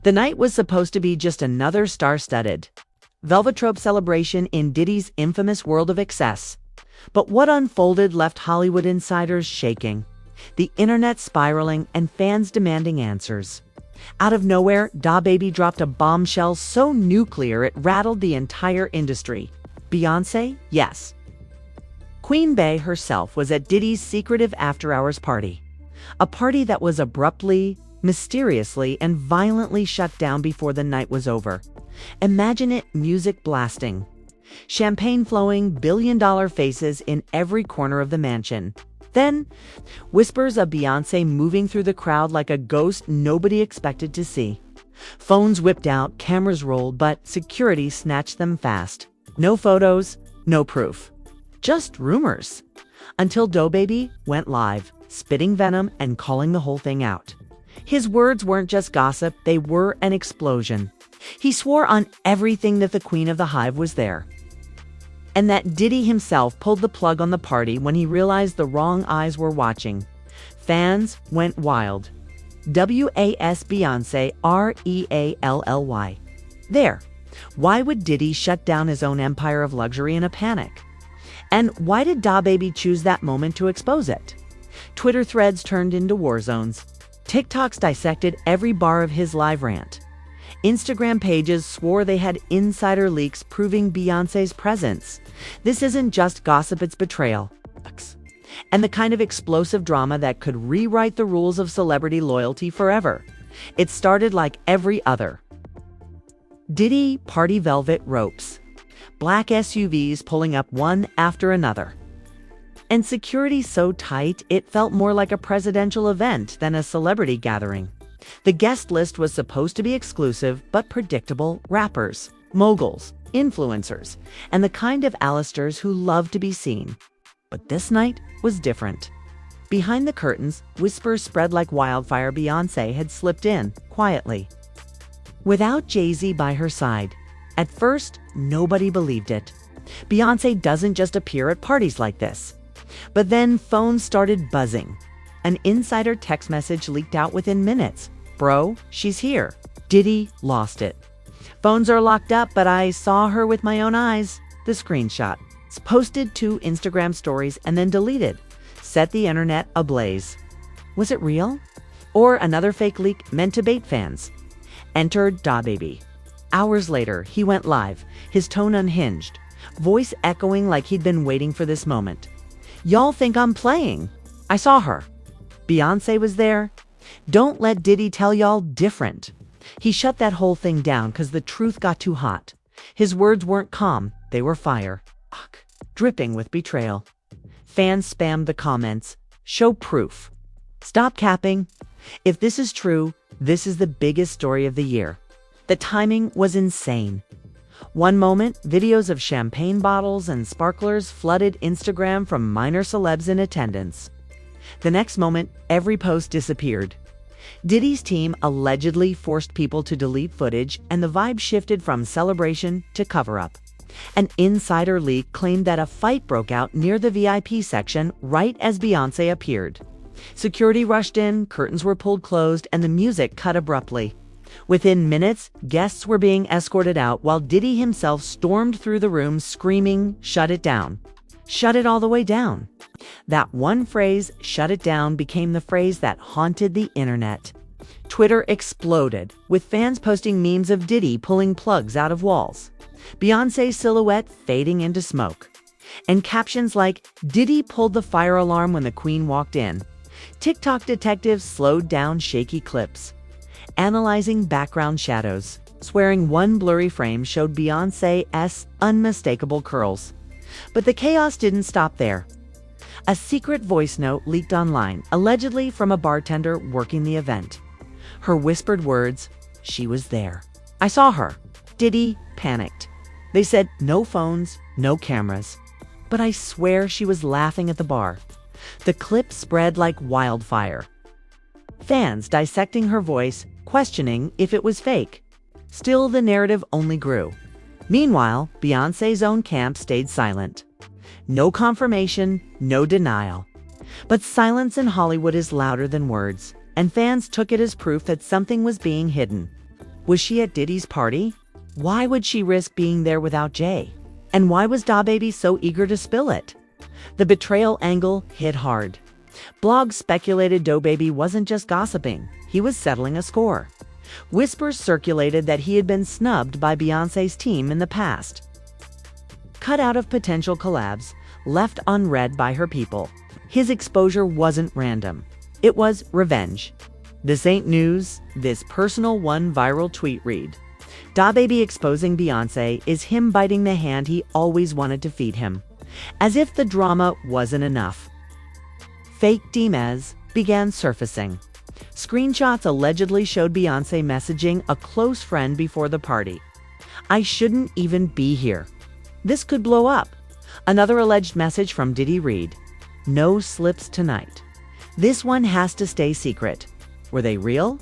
The night was supposed to be just another star-studded Velvetrope celebration in Diddy's infamous world of excess. But what unfolded left Hollywood insiders shaking, the internet spiraling, and fans demanding answers. Out of nowhere, DaBaby dropped a bombshell so nuclear it rattled the entire industry. Beyonce? Yes. Queen Bey herself was at Diddy's secretive after-hours party. A party that was abruptly, mysteriously, and violently shut down before the night was over. Imagine it, music blasting, champagne flowing, billion-dollar faces in every corner of the mansion. Then, whispers of Beyonce moving through the crowd like a ghost nobody expected to see. Phones whipped out, cameras rolled, but security snatched them fast. No photos, no proof. Just rumors. Until DaBaby went live, spitting venom and calling the whole thing out. His words weren't just gossip, they were an explosion. He swore on everything that the Queen of the Hive was there, and that Diddy himself pulled the plug on the party when he realized the wrong eyes were watching. Fans went wild. WAS Beyonce REALLY. There. Why would Diddy shut down his own empire of luxury in a panic? And why did DaBaby choose that moment to expose it? Twitter threads turned into war zones. TikToks dissected every bar of his live rant. Instagram pages swore they had insider leaks proving Beyonce's presence. This isn't just gossip, it's betrayal. And the kind of explosive drama that could rewrite the rules of celebrity loyalty forever. It started like every other. Diddy party velvet ropes. Black SUVs pulling up one after another. And security so tight, it felt more like a presidential event than a celebrity gathering. The guest list was supposed to be exclusive, but predictable: rappers, moguls, influencers, and the kind of Alisters who love to be seen. But this night was different. Behind the curtains, whispers spread like wildfire. Beyonce had slipped in, quietly, without Jay-Z by her side. At first, nobody believed it. Beyonce doesn't just appear at parties like this. But then phones started buzzing. An insider text message leaked out within minutes. "Bro, she's here." Diddy lost it. "Phones are locked up, but I saw her with my own eyes." The screenshot, posted to Instagram stories and then deleted, set the internet ablaze. Was it real? Or another fake leak meant to bait fans? Entered DaBaby. Hours later, he went live, his tone unhinged, voice echoing like he'd been waiting for this moment. "Y'all think I'm playing? I saw her. Beyonce was there. Don't let Diddy tell y'all different." He shut that whole thing down because the truth got too hot. His words weren't calm, they were fire, dripping with betrayal. Fans spammed the comments. "Show proof. Stop capping. If this is true, this is the biggest story of the year." The timing was insane. One moment, videos of champagne bottles and sparklers flooded Instagram from minor celebs in attendance. The next moment, every post disappeared. Diddy's team allegedly forced people to delete footage, and the vibe shifted from celebration to cover-up. An insider leak claimed that a fight broke out near the VIP section right as Beyonce appeared. Security rushed in, curtains were pulled closed, and the music cut abruptly. Within minutes, guests were being escorted out while Diddy himself stormed through the room screaming, "Shut it down. Shut it all the way down." That one phrase, "shut it down," became the phrase that haunted the internet. Twitter exploded, with fans posting memes of Diddy pulling plugs out of walls, Beyonce's silhouette fading into smoke, and captions like, "Diddy pulled the fire alarm when the Queen walked in." TikTok detectives slowed down shaky clips, analyzing background shadows, swearing one blurry frame showed Beyonce's unmistakable curls. But the chaos didn't stop there. A secret voice note leaked online, allegedly from a bartender working the event. Her whispered words, "She was there. I saw her." Diddy panicked. They said no phones, no cameras. But I swear she was laughing at the bar. The clip spread like wildfire. Fans dissecting her voice, questioning if it was fake. Still, the narrative only grew. Meanwhile, Beyonce's own camp stayed silent. No confirmation, no denial. But silence in Hollywood is louder than words, and fans took it as proof that something was being hidden. Was she at Diddy's party? Why would she risk being there without Jay? And why was DaBaby so eager to spill it? The betrayal angle hit hard. Blogs speculated DaBaby wasn't just gossiping, he was settling a score. Whispers circulated that he had been snubbed by Beyonce's team in the past. Cut out of potential collabs, left unread by her people. His exposure wasn't random. It was revenge. This ain't news, this personal one viral tweet read. DaBaby exposing Beyonce is him biting the hand he always wanted to feed him. As if the drama wasn't enough. Fake DMs began surfacing. Screenshots allegedly showed Beyonce messaging a close friend before the party. "I shouldn't even be here. This could blow up." Another alleged message from Diddy read, "No slips tonight. This one has to stay secret." Were they real?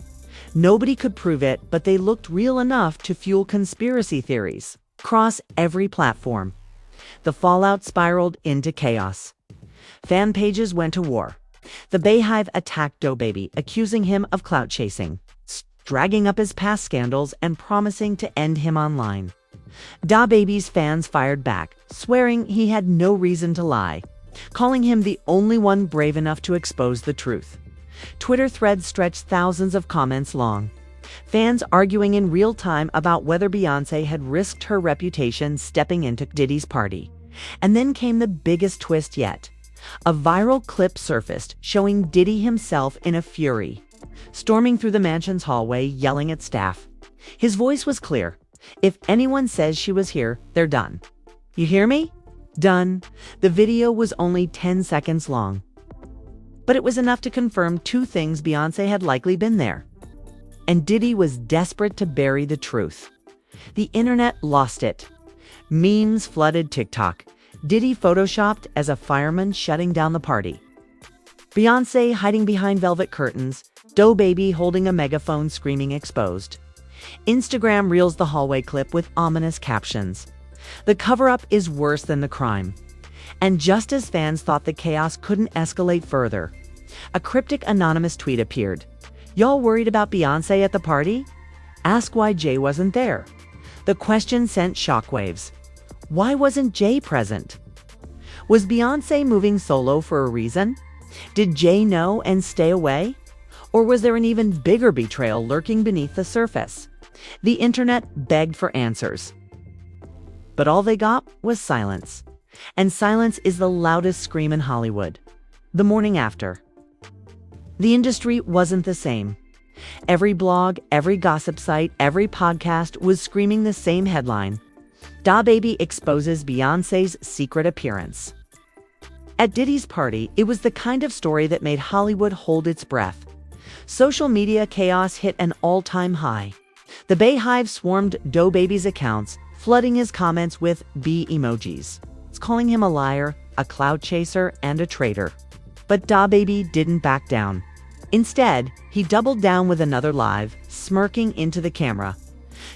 Nobody could prove it, but they looked real enough to fuel conspiracy theories across every platform. The fallout spiraled into chaos. Fan pages went to war. The Beyhive attacked DaBaby, accusing him of clout chasing, dragging up his past scandals and promising to end him online. DaBaby's fans fired back, swearing he had no reason to lie, calling him the only one brave enough to expose the truth. Twitter threads stretched thousands of comments long. Fans arguing in real time about whether Beyonce had risked her reputation stepping into Diddy's party. And then came the biggest twist yet. A viral clip surfaced showing Diddy himself in a fury, storming through the mansion's hallway yelling at staff. His voice was clear. "If anyone says she was here, they're done. You hear me? Done." The video was only 10 seconds long. But it was enough to confirm two things: Beyonce had likely been there, and Diddy was desperate to bury the truth. The internet lost it. Memes flooded TikTok. Diddy photoshopped as a fireman shutting down the party. Beyonce hiding behind velvet curtains. DaBaby holding a megaphone screaming exposed. Instagram reels the hallway clip with ominous captions. The cover-up is worse than the crime. And just as fans thought the chaos couldn't escalate further, a cryptic anonymous tweet appeared. "Y'all worried about Beyonce at the party? Ask why Jay wasn't there." The question sent shockwaves. Why wasn't Jay present? Was Beyonce moving solo for a reason? Did Jay know and stay away? Or was there an even bigger betrayal lurking beneath the surface? The internet begged for answers. But all they got was silence. And silence is the loudest scream in Hollywood. The morning after. The industry wasn't the same. Every blog, every gossip site, every podcast was screaming the same headline. DaBaby exposes Beyonce's secret appearance. At Diddy's party, it was the kind of story that made Hollywood hold its breath. Social media chaos hit an all-time high. The Beyhive swarmed DaBaby's accounts, flooding his comments with B emojis, calling him a liar, a clout chaser, and a traitor. But DaBaby didn't back down. Instead, he doubled down with another live, smirking into the camera.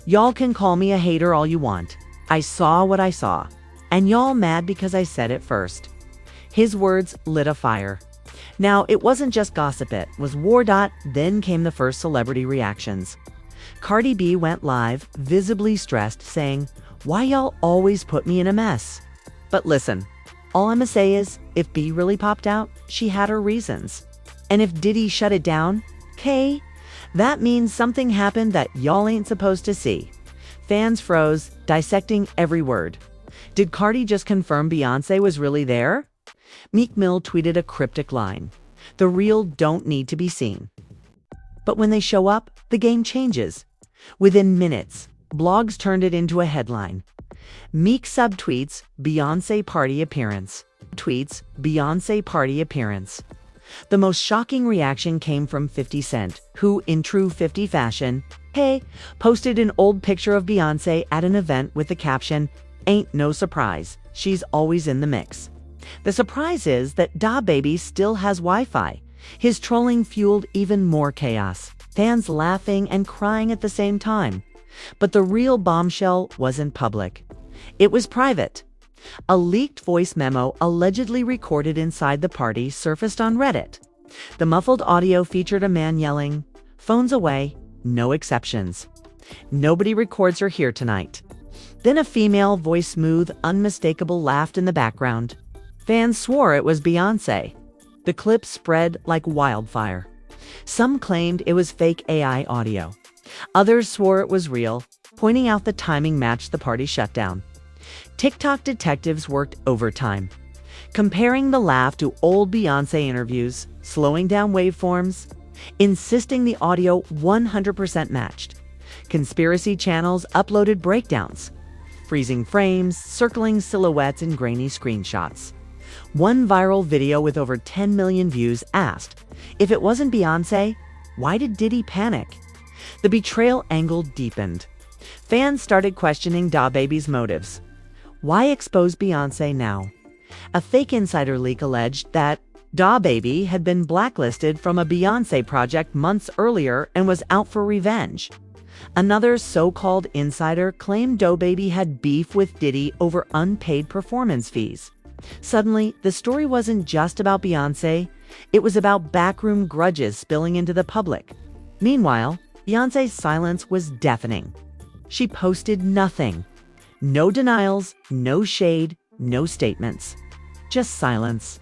"Y'all can call me a hater all you want. I saw what I saw. And y'all mad because I said it first." His words lit a fire. Now, it wasn't just gossip, it was war. Then came the first celebrity reactions. Cardi B went live, visibly stressed, saying, "Why y'all always put me in a mess?" But listen, all I'ma say is, if B really popped out, she had her reasons. And if Diddy shut it down, that means something happened that y'all ain't supposed to see. Fans froze, dissecting every word. Did Cardi just confirm Beyonce was really there? Meek Mill tweeted a cryptic line. "The real don't need to be seen." But when they show up, the game changes. Within minutes, blogs turned it into a headline. Meek subtweets, "Beyonce party appearance." Tweets, "Beyonce party appearance." The most shocking reaction came from 50 Cent, who, in true 50 fashion, posted an old picture of Beyonce at an event with the caption, "Ain't no surprise, she's always in the mix." The surprise is that DaBaby still has Wi-Fi. His trolling fueled even more chaos, fans laughing and crying at the same time. But the real bombshell wasn't public. It was private. A leaked voice memo allegedly recorded inside the party surfaced on Reddit. The muffled audio featured a man yelling, "Phones away, no exceptions." Nobody records her here tonight. Then a female, voice-smooth, unmistakable laughed in the background. Fans swore it was Beyonce. The clip spread like wildfire. Some claimed it was fake AI audio. Others swore it was real, pointing out the timing matched the party shutdown. TikTok detectives worked overtime, comparing the laugh to old Beyonce interviews, slowing down waveforms, insisting the audio 100% matched. Conspiracy channels uploaded breakdowns, freezing frames, circling silhouettes, and grainy screenshots. One viral video with over 10 million views asked, if it wasn't Beyonce, why did Diddy panic? The betrayal angle deepened. Fans started questioning DaBaby's motives. Why expose Beyonce now? A fake insider leak alleged that DaBaby had been blacklisted from a Beyonce project months earlier and was out for revenge. Another so-called insider claimed DaBaby had beef with Diddy over unpaid performance fees. Suddenly, the story wasn't just about Beyonce, it was about backroom grudges spilling into the public. Meanwhile, Beyonce's silence was deafening. She posted nothing. No denials, no shade, no statements. Just silence.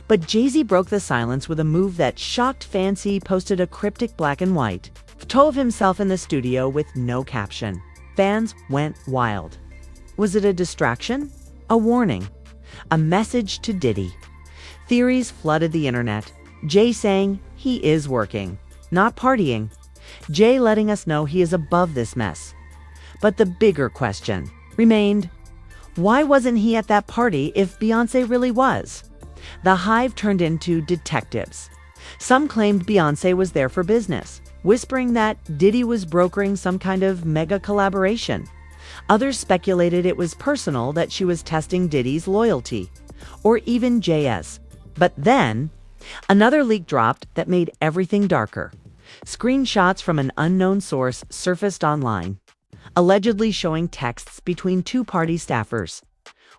But Jay-Z broke the silence with a move that shocked fans. He posted a cryptic black and white photo of himself in the studio with no caption. Fans went wild. Was it a distraction? A warning? A message to Diddy? Theories flooded the internet. Jay saying he is working, not partying. Jay letting us know he is above this mess. But the bigger question remained, why wasn't he at that party if Beyonce really was? The hive turned into detectives. Some claimed Beyonce was there for business, whispering that Diddy was brokering some kind of mega collaboration. Others speculated it was personal, that she was testing Diddy's loyalty, or even Jay's. But then, another leak dropped that made everything darker. Screenshots from an unknown source surfaced online, allegedly showing texts between two party staffers.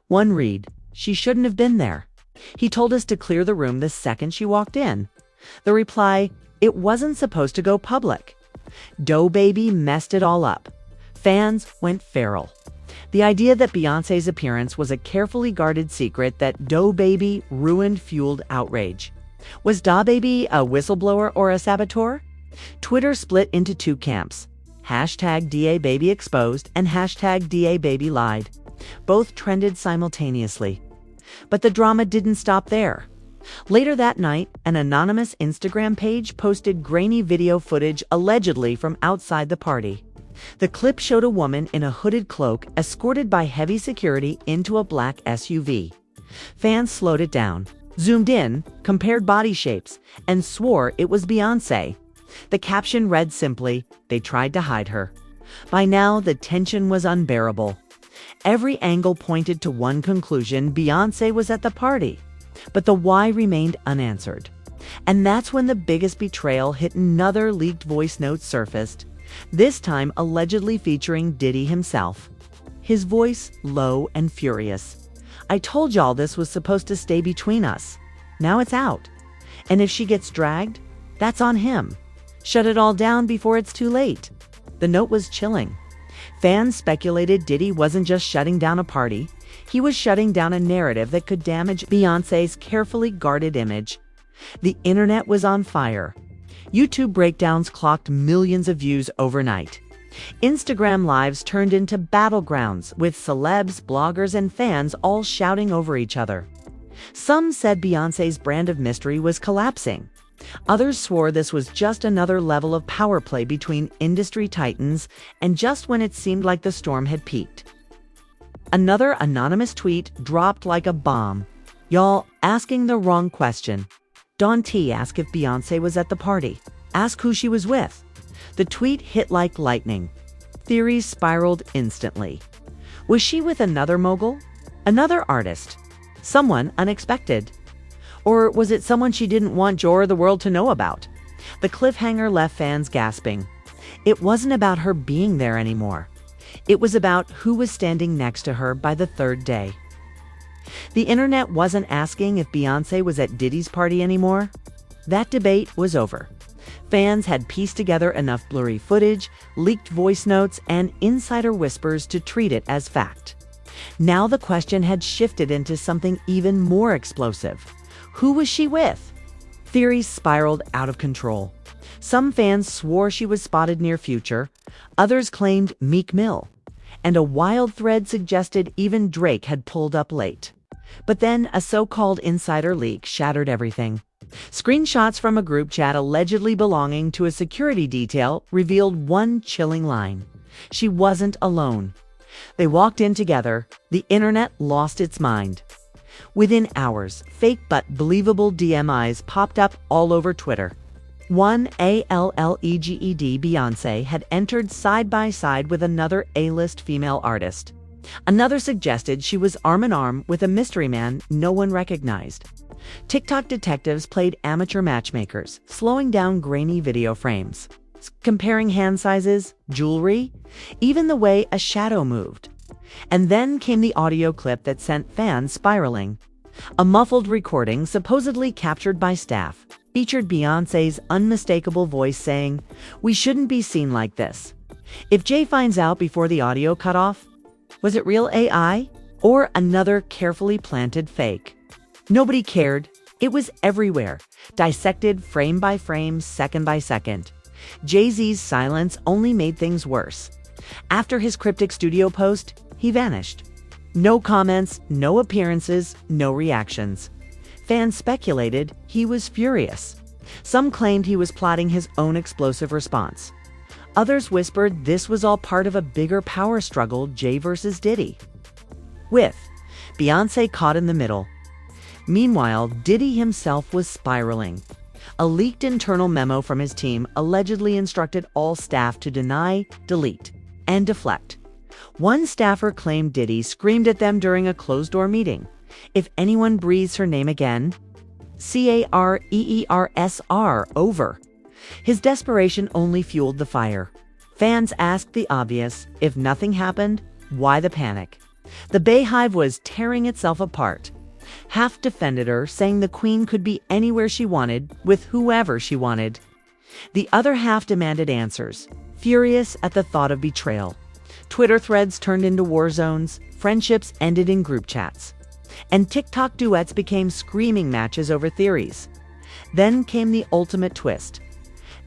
One read, "She shouldn't have been there. He told us to clear the room the second she walked in." The reply, "It wasn't supposed to go public." DaBaby messed it all up. Fans went feral. The idea that Beyonce's appearance was a carefully guarded secret that DaBaby ruined fueled outrage. Was DaBaby a whistleblower or a saboteur? Twitter split into two camps. Hashtag DaBaby exposed and hashtag DaBaby lied. Both trended simultaneously. But the drama didn't stop there. Later that night, an anonymous Instagram page posted grainy video footage allegedly from outside the party. The clip showed a woman in a hooded cloak escorted by heavy security into a black SUV. Fans slowed it down, zoomed in, compared body shapes, and swore it was Beyonce. The caption read simply, "They tried to hide her." By now, the tension was unbearable. Every angle pointed to one conclusion: Beyonce was at the party. But the why remained unanswered. And that's when the biggest betrayal hit. Another leaked voice note surfaced, this time allegedly featuring Diddy himself. His voice low and furious. "I told y'all this was supposed to stay between us. Now it's out. And if she gets dragged, that's on him. Shut it all down before it's too late." The note was chilling. Fans speculated Diddy wasn't just shutting down a party, he was shutting down a narrative that could damage Beyonce's carefully guarded image. The internet was on fire. YouTube breakdowns clocked millions of views overnight. Instagram lives turned into battlegrounds, with celebs, bloggers, and fans all shouting over each other. Some said Beyonce's brand of mystery was collapsing. Others swore this was just another level of power play between industry titans, and just when it seemed like the storm had peaked. Another anonymous tweet dropped like a bomb. "Y'all asking the wrong question. Don T asked if Beyonce was at the party. Ask who she was with." The tweet hit like lightning. Theories spiraled instantly. Was she with another mogul? Another artist? Someone unexpected? Or was it someone she didn't want Joe or the world to know about? The cliffhanger left fans gasping. It wasn't about her being there anymore. It was about who was standing next to her by the third day. The internet wasn't asking if Beyonce was at Diddy's party anymore. That debate was over. Fans had pieced together enough blurry footage, leaked voice notes, and insider whispers to treat it as fact. Now the question had shifted into something even more explosive. Who was she with? Theories spiraled out of control. Some fans swore she was spotted near Future, others claimed Meek Mill, and a wild thread suggested even Drake had pulled up late. But then a so-called insider leak shattered everything. Screenshots from a group chat allegedly belonging to a security detail revealed one chilling line. She wasn't alone. They walked in together. The internet lost its mind. Within hours, fake but believable DMIs popped up all over Twitter. One ALLEGED Beyonce had entered side by side with another A-list female artist. Another suggested she was arm in arm with a mystery man no one recognized. TikTok detectives played amateur matchmakers, slowing down grainy video frames, comparing hand sizes, jewelry, even the way a shadow moved. And then came the audio clip that sent fans spiraling. A muffled recording, supposedly captured by staff, featured Beyoncé's unmistakable voice saying, "We shouldn't be seen like this." If Jay finds out before the audio cut off, was it real AI or another carefully planted fake? Nobody cared. It was everywhere, dissected frame by frame, second by second. Jay-Z's silence only made things worse. After his cryptic studio post, he vanished. No comments, no appearances, no reactions. Fans speculated he was furious. Some claimed he was plotting his own explosive response. Others whispered this was all part of a bigger power struggle, Jay versus Diddy. With Beyoncé caught in the middle. Meanwhile, Diddy himself was spiraling. A leaked internal memo from his team allegedly instructed all staff to deny, delete, and deflect. One staffer claimed Diddy screamed at them during a closed-door meeting, "If anyone breathes her name again, CAREERSR, over." His desperation only fueled the fire. Fans asked the obvious, if nothing happened, why the panic? The Bayhive was tearing itself apart. Half defended her, saying the queen could be anywhere she wanted, with whoever she wanted. The other half demanded answers, furious at the thought of betrayal. Twitter threads turned into war zones, friendships ended in group chats, and TikTok duets became screaming matches over theories. Then came the ultimate twist.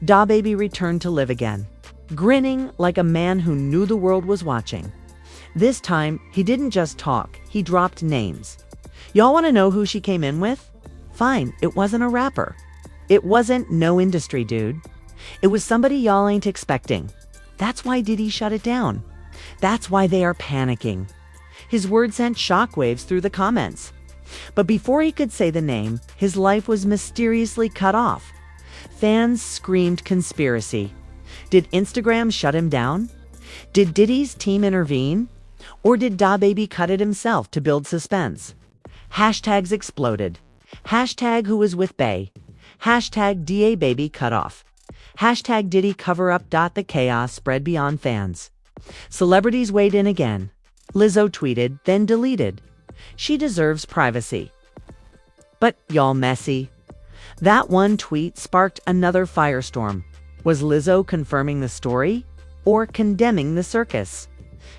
DaBaby returned to live again, grinning like a man who knew the world was watching. This time, he didn't just talk, he dropped names. Y'all want to know who she came in with? Fine, it wasn't a rapper. It wasn't no industry dude. It was somebody y'all ain't expecting. That's why Diddy shut it down. That's why they are panicking. His word sent shockwaves through the comments. But before he could say the name, his life was mysteriously cut off. Fans screamed conspiracy. Did Instagram shut him down? Did Diddy's team intervene? Or did DaBaby cut it himself to build suspense? Hashtags exploded. Hashtag who was with Bey. Hashtag DaBaby cut off. Hashtag Diddy cover up. The chaos spread beyond fans. Celebrities weighed in again. Lizzo tweeted, then deleted. She deserves privacy. But y'all messy. That one tweet sparked another firestorm. Was Lizzo confirming the story or condemning the circus?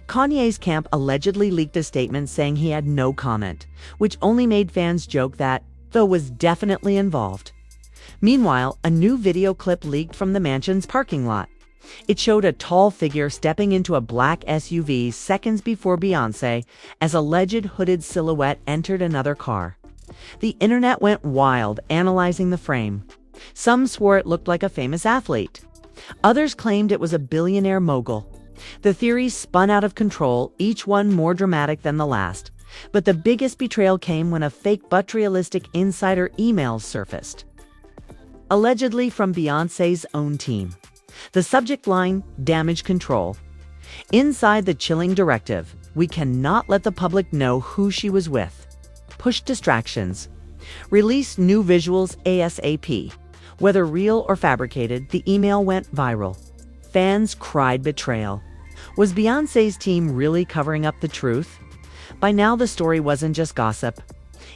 Kanye's camp allegedly leaked a statement saying he had no comment, which only made fans joke that, though, was definitely involved. Meanwhile, a new video clip leaked from the mansion's parking lot. It showed a tall figure stepping into a black SUV seconds before Beyoncé, as a alleged hooded silhouette entered another car. The internet went wild, analyzing the frame. Some swore it looked like a famous athlete. Others claimed it was a billionaire mogul. The theories spun out of control, each one more dramatic than the last. But the biggest betrayal came when a fake but realistic insider email surfaced, allegedly from Beyoncé's own team. The subject line, damage control. Inside the chilling directive, we cannot let the public know who she was with. Push distractions. Release new visuals ASAP. Whether real or fabricated, the email went viral. Fans cried betrayal. Was Beyoncé's team really covering up the truth? By now, the story wasn't just gossip.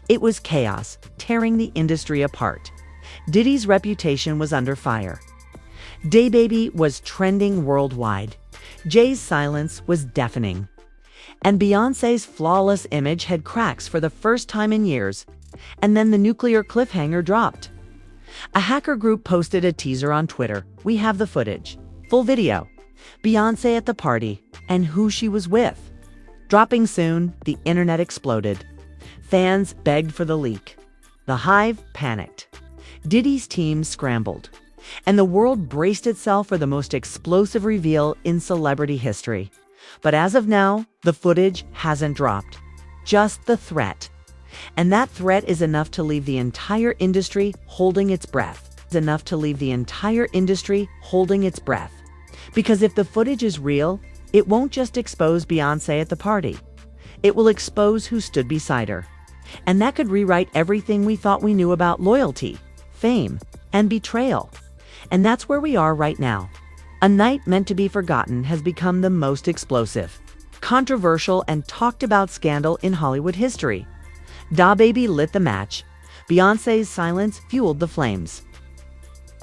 It was chaos, tearing the industry apart. Diddy's reputation was under fire. DaBaby was trending worldwide. Jay's silence was deafening. And Beyoncé's flawless image had cracks for the first time in years. And then the nuclear cliffhanger dropped. A hacker group posted a teaser on Twitter. We have the footage. Full video. Beyoncé at the party and who she was with. Dropping soon, the internet exploded. Fans begged for the leak. The Hive panicked. Diddy's team scrambled. And the world braced itself for the most explosive reveal in celebrity history. But as of now, the footage hasn't dropped. Just the threat. And that threat is enough to leave the entire industry holding its breath. It's enough to leave the entire industry holding its breath. Because if the footage is real, it won't just expose Beyoncé at the party. It will expose who stood beside her. And that could rewrite everything we thought we knew about loyalty, fame, and betrayal. And that's where we are right now. A night meant to be forgotten has become the most explosive, controversial, and talked about scandal in Hollywood history. DaBaby lit the match. Beyoncé's silence fueled the flames.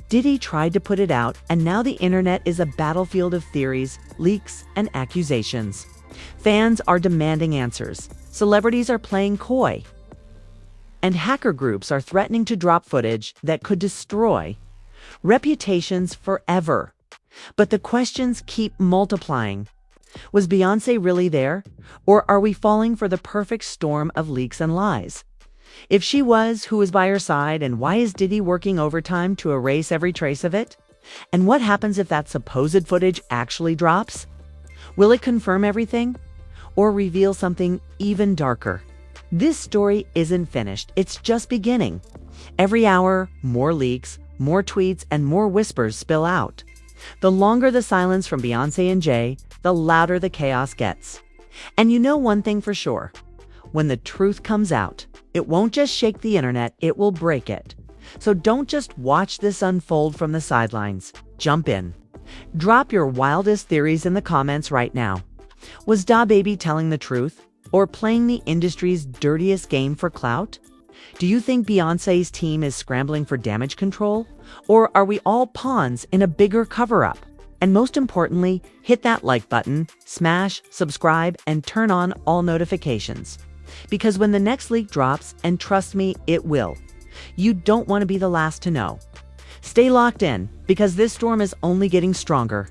Diddy tried to put it out, and now the internet is a battlefield of theories, leaks, and accusations. Fans are demanding answers. Celebrities are playing coy. And hacker groups are threatening to drop footage that could destroy reputations forever. But the questions keep multiplying. Was Beyoncé really there? Or are we falling for the perfect storm of leaks and lies? If she was, who was by her side, and why is Diddy working overtime to erase every trace of it? And what happens if that supposed footage actually drops? Will it confirm everything? Or reveal something even darker? This story isn't finished, it's just beginning. Every hour, more leaks, more tweets, and more whispers spill out. The longer the silence from Beyoncé and Jay, the louder the chaos gets. And you know one thing for sure. When the truth comes out, it won't just shake the internet, it will break it. So don't just watch this unfold from the sidelines. Jump in. Drop your wildest theories in the comments right now. Was DaBaby telling the truth? Or playing the industry's dirtiest game for clout? Do you think Beyoncé's team is scrambling for damage control? Or are we all pawns in a bigger cover-up? And most importantly, hit that like button, smash, subscribe, and turn on all notifications. Because when the next leak drops, and trust me, it will, you don't want to be the last to know. Stay locked in, because this storm is only getting stronger.